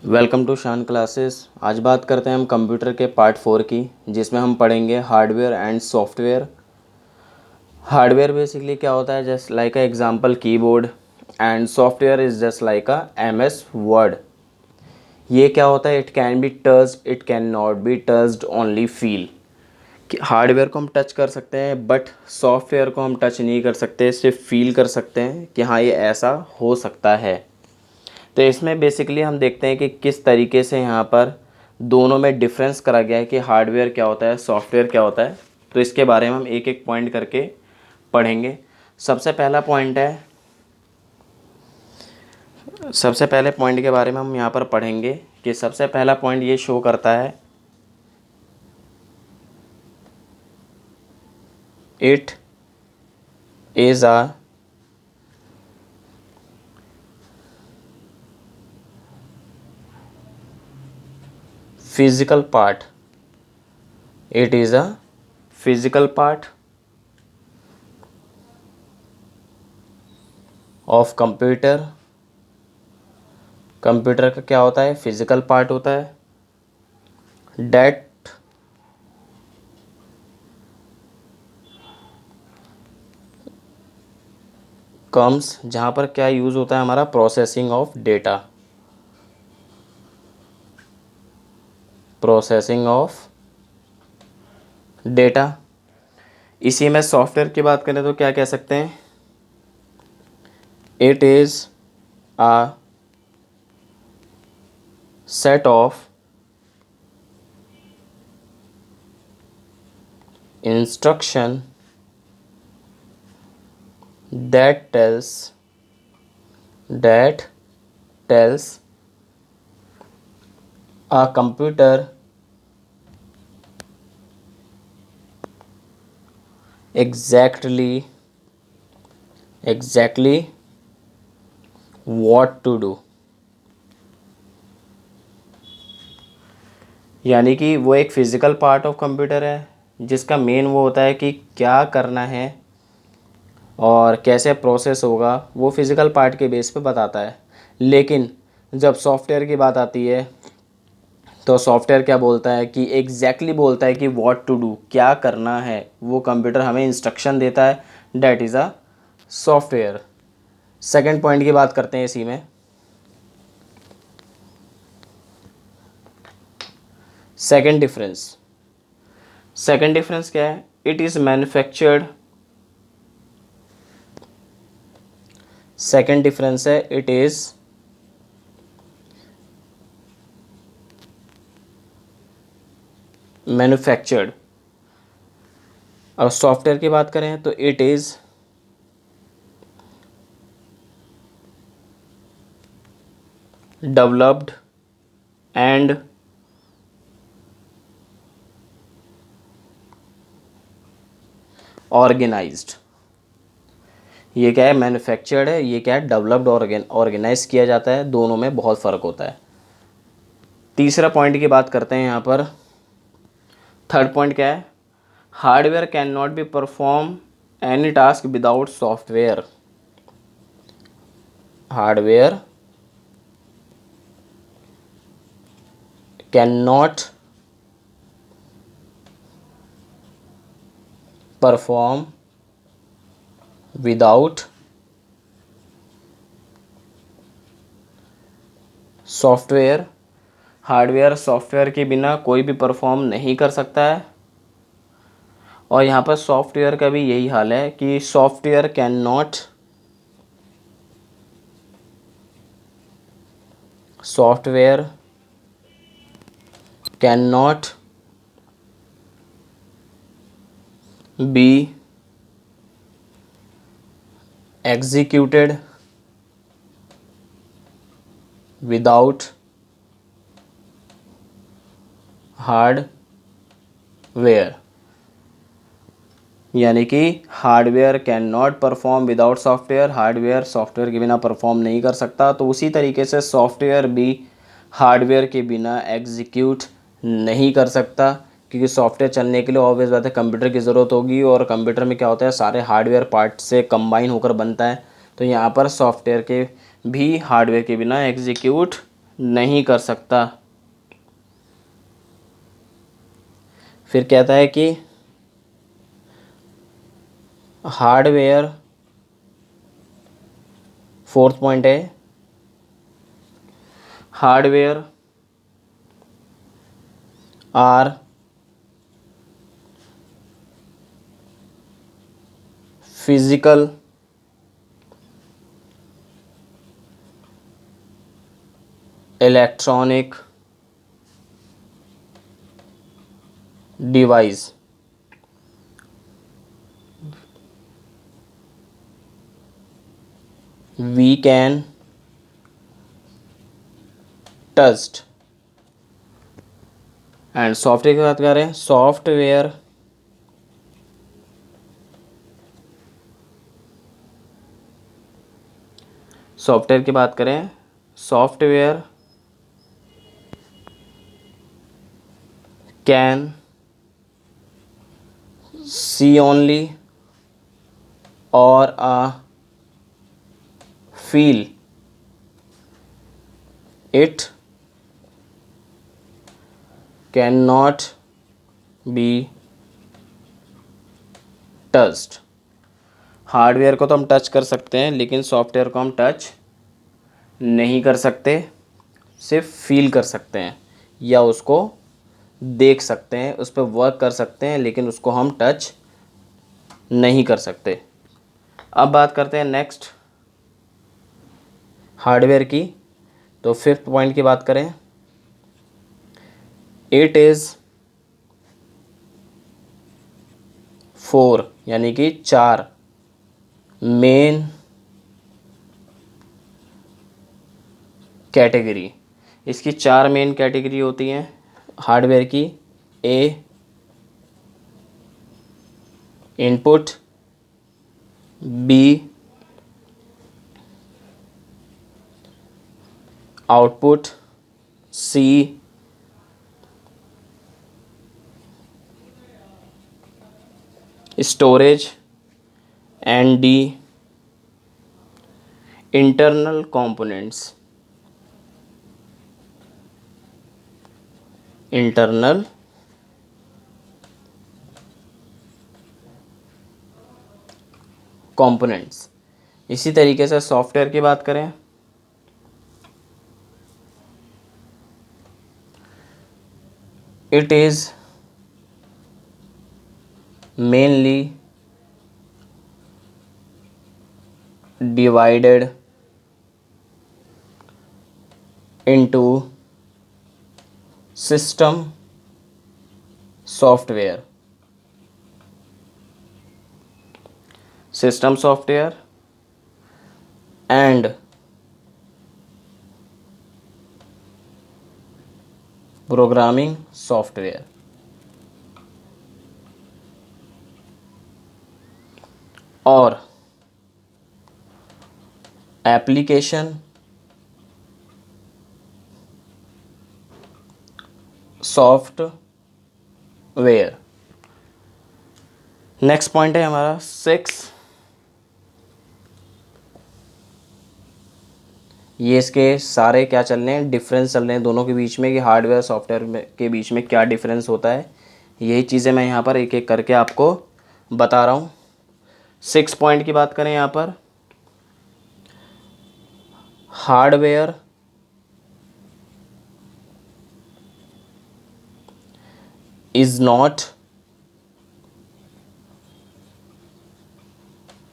Welcome to शान classes. आज बात करते हैं हम कंप्यूटर के पार्ट 4 की, जिसमें हम पढ़ेंगे hardware and software. Hardware basically क्या होता है, just like a example keyboard, and software is just like a MS word. ये क्या होता है, it can be touched, it can not be touched, only feel. कि हार्डवेयर को हम टच कर सकते हैं बट सॉफ्टवेयर को हम टच नहीं कर सकते, सिर्फ फील कर सकते हैं कि हाँ ये ऐसा हो सकता है। तो इसमें बेसिकली हम देखते हैं कि किस तरीके से यहाँ पर दोनों में डिफरेंस करा गया है कि हार्डवेयर क्या होता है, सॉफ्टवेयर क्या होता है। तो इसके बारे में हम एक एक पॉइंट करके पढ़ेंगे। सबसे पहला पॉइंट है, सबसे पहले पॉइंट के बारे में हम यहाँ पर पढ़ेंगे कि सबसे पहला पॉइंट ये शो करता है, it is a physical part. It is a physical part of computer. Computer का क्या होता है, फिजिकल पार्ट होता है। डेट कम्स, जहाँ पर क्या यूज़ होता है हमारा, processing of data. Processing of data. इसी में सॉफ्टवेयर की बात करें तो क्या कह सकते हैं, it is a set of instruction that tells a computer exactly what to do. यानी कि वो एक फिज़िकल पार्ट ऑफ कंप्यूटर है जिसका मेन वो होता है कि क्या करना है और कैसे प्रोसेस होगा, वो फिज़िकल पार्ट के बेस पे बताता है। लेकिन जब सॉफ्टवेयर की बात आती है तो सॉफ्टवेयर क्या बोलता है कि एग्जैक्टली बोलता है कि व्हाट टू डू, क्या करना है। वो कंप्यूटर हमें इंस्ट्रक्शन देता है, that is a software. Second point की बात करते हैं इसी में। सेकेंड डिफरेंस क्या है, it is manufactured. Second difference है, इट इज़ मैन्युफैक्चर्ड। अब सॉफ्टवेयर की बात करें तो it is developed and organised. ये क्या है, मैन्युफैक्चर्ड है, ये क्या है, डेवलप्ड ऑर्गेनाइज किया जाता है। दोनों में बहुत फ़र्क होता है। तीसरा पॉइंट की बात करते हैं यहाँ पर। थर्ड पॉइंट क्या है, hardware can not be perform any task without software. Hardware can not perform without software. Hardware software के बिना कोई भी परफॉर्म नहीं कर सकता है। और यहाँ पर सॉफ्टवेयर का भी यही हाल है कि software can not be executed without hardware. यानी कि hardware can not perform without software, hardware software के बिना परफॉर्म नहीं कर सकता। तो उसी तरीके से सॉफ्टवेयर भी हार्डवेयर के बिना एग्जीक्यूट नहीं कर सकता, क्योंकि सॉफ्टवेयर चलने के लिए ऑब्वियस बात है कंप्यूटर की ज़रूरत होगी, और कंप्यूटर में क्या होता है, सारे हार्डवेयर पार्ट से कंबाइन होकर बनता है। तो यहाँ पर सॉफ्टवेयर के भी हार्डवेयर के बिना एग्जीक्यूट नहीं कर सकता। फिर कहता है कि हार्डवेयर, फोर्थ पॉइंट है, hardware are physical electronic device we can touch. And software की बात करें, सॉफ्टवेयर सॉफ्टवेयर की बात करें, सॉफ्टवेयर कैन सी ओनली और feel it cannot be touched। Hardware को तो हम टच कर सकते हैं लेकिन सॉफ्टवेयर को हम टच नहीं कर सकते, सिर्फ फील कर सकते हैं या उसको देख सकते हैं, उस पर वर्क कर सकते हैं, लेकिन उसको हम टच नहीं कर सकते। अब बात करते हैं नेक्स्ट हार्डवेयर की। तो फिफ्थ पॉइंट की बात करें, इट इज़ 4 यानी कि 4 मेन कैटेगरी। इसकी 4 मेन कैटेगरी होती हैं हार्डवेयर की। A input, B output, C storage and D internal components. Internal components. इसी तरीके से सॉफ्टवेयर की बात करें, it is mainly divided into system software, system software and programming software। और एप्लीकेशन सॉफ्टवेयर। नेक्स्ट पॉइंट है हमारा 6। ये इसके सारे क्या चल रहे हैं, डिफरेंस चल रहे हैं दोनों के बीच में कि हार्डवेयर सॉफ्टवेयर के बीच में क्या डिफरेंस होता है। यही चीज़ें मैं यहाँ पर एक एक करके आपको बता रहा हूँ। 6 पॉइंट की बात करें यहाँ पर, hardware is not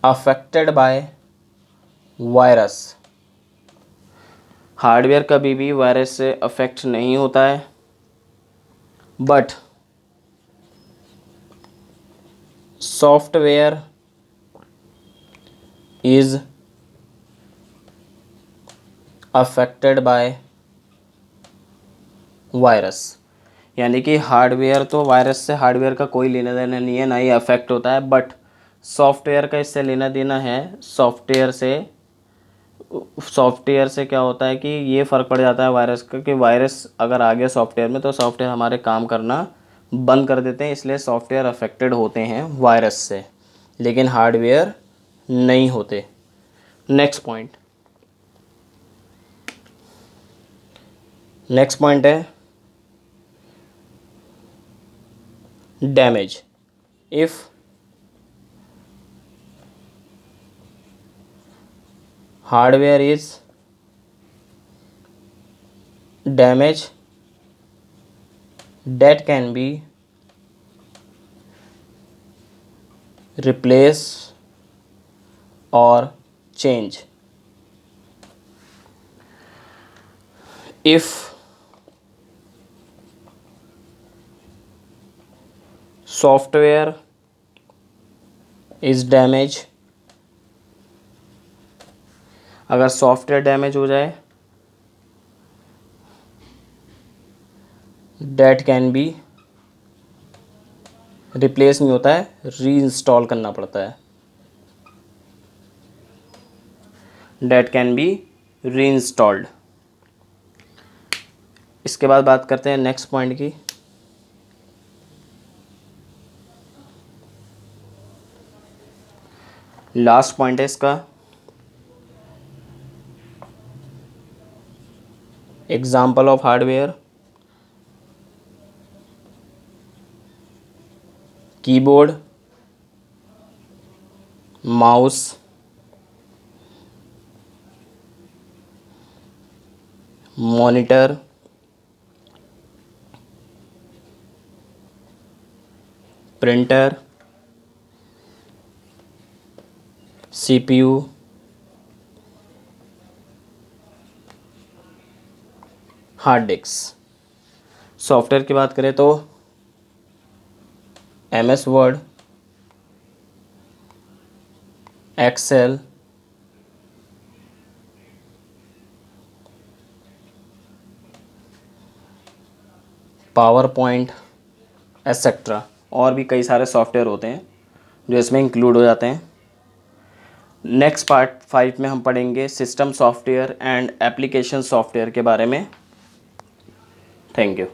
affected by virus. Hardware कभी भी वायरस से अफेक्ट नहीं होता है, but software is affected by virus. यानी कि हार्डवेयर तो वायरस से हार्डवेयर का कोई लेना देना नहीं है, ना ही अफेक्ट होता है, बट सॉफ्टवेयर का इससे लेना देना है। सॉफ्टवेयर से क्या होता है कि ये फ़र्क पड़ जाता है वायरस का, कि वायरस अगर आ गया सॉफ्टवेयर में तो सॉफ्टवेयर हमारे काम करना बंद कर देते हैं, इसलिए सॉफ्टवेयर अफेक्टेड होते हैं वायरस से, लेकिन हार्डवेयर नहीं होते। नेक्स्ट पॉइंट, नेक्स्ट पॉइंट है damage. If hardware is damage that can be replaced or changed. If software is damaged, अगर सॉफ्टवेयर डैमेज हो जाए डेट कैन बी, रिप्लेस नहीं होता है, री इंस्टॉल करना पड़ता है, that can be reinstalled. इसके बाद बात करते हैं नेक्स्ट पॉइंट की। लास्ट पॉइंट है इसका example of hardware, keyboard, mouse, monitor, printer, CPU, hard disk. Software की बात करें तो MS Word, Excel, PowerPoint etcetera, और भी कई सारे सॉफ्टवेयर होते हैं जो इसमें इंक्लूड हो जाते हैं। नेक्स्ट पार्ट 5 में हम पढ़ेंगे system software and application software के बारे में। Thank you.